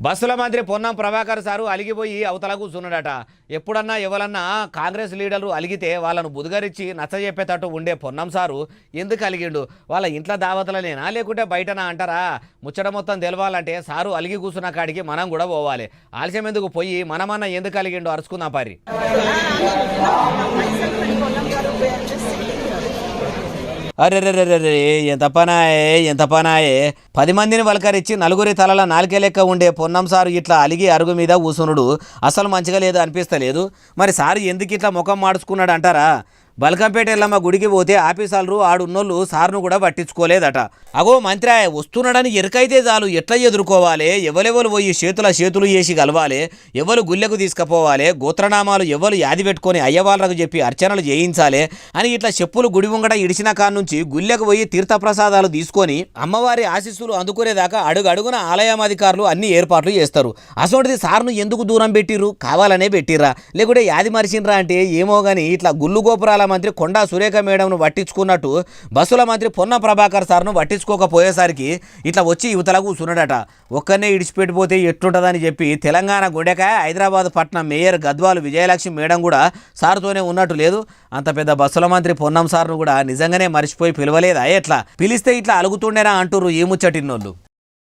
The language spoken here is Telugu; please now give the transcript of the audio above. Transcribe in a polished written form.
బస్సుల మంత్రి పొన్నం ప్రభాకర్ సారు అలిగిపోయి అవతల కూర్చున్నాడట. ఎప్పుడన్నా ఎవరన్నా కాంగ్రెస్ లీడర్లు అలిగితే వాళ్ళను బుదగరించి నచ్చజెప్పేటట్టు ఉండే పొన్నం సారు ఎందుకు అలిగిండు? వాళ్ళ ఇంట్లో దావతలనేనా లేకుంటే బయటనా అంటారా? ముచ్చట మొత్తం తెలవాలంటే సారు అలిగి కూర్చున్న కాడికి మనం కూడా పోవాలి. ఆలస్యం ఎందుకు పోయి మనమన్నా ఎందుకు అలిగిండు అరుచుకుందాం పారి. అరెరెరెరే ఎంత పనాయే 10 మందిని వలకరించి నలుగురి తలల నాలుకే లెక్క ఉండే పొన్నం సారు ఇట్లా అలిగి అరుగు మీద కూసునుడు అసలు మంచిగా లేదు అనిపిస్తలేదు. మరి సారు ఎందుకు ఇట్లా ముఖం మార్చుకున్నాడు అంటారా? బల్కంపేట ఎల్లమ్మ గుడికి పోతే ఆఫీసర్లు ఆడున్నోళ్ళు సార్ను కూడా పట్టించుకోలేదట. అగో మంత్రి వస్తున్నాడని ఎరకైతే చాలు ఎట్లా ఎదుర్కోవాలి, ఎవరెవరు పోయి చేతులు చేసి కలవాలి, ఎవరు గుళ్ళకు తీసుకుపోవాలి, గోత్రనామాలు ఎవరు యాది పెట్టుకొని అయ్యవాళ్ళకు చెప్పి అర్చనలు చేయించాలి అని ఇట్లా చెప్పులు గుడి ముంగట ఇడిచిన కాడ నుంచి గుళ్ళకు పోయి తీర్థప్రసాదాలు తీసుకొని అమ్మవారి ఆశీస్సులు అందుకునేదాకా అడుగడుగున ఆలయం అధికారులు అన్ని ఏర్పాట్లు చేస్తారు. అసోంటిది సార్ను ఎందుకు దూరం పెట్టిర్రు? కావాలనే పెట్టిర్రా లేకుంటే యాది మరిచిండ్రా అంటే ఏమో గాని ఇట్లా గుళ్ళు గోపురాల మంత్రి కొండా సురేఖ మేడంను పట్టించుకున్నట్టు బస్సుల మంత్రి పొన్నం ప్రభాకర్ సార్ను పట్టించుకోకపోయేసరికి ఇట్లా వచ్చి యువతల కూర్చున్నాడట. ఒక్కనే ఇడిచిపెట్టిపోతే ఎట్లుంటుందని చెప్పి తెలంగాణ గుండెకాయ హైదరాబాద్ పట్నం మేయర్ గద్వాలు విజయలక్ష్మి మేడం కూడా సార్తోనే ఉన్నట్టు లేదు. అంత పెద్ద బస్సుల మంత్రి పొన్నం సార్ను కూడా నిజంగానే మర్చిపోయి పిలవలేదా? ఎట్లా పిలిస్తే ఇట్లా అలుగుతుండేనా అంటుర్రు ఈ ముచ్చటిన్నోళ్ళు.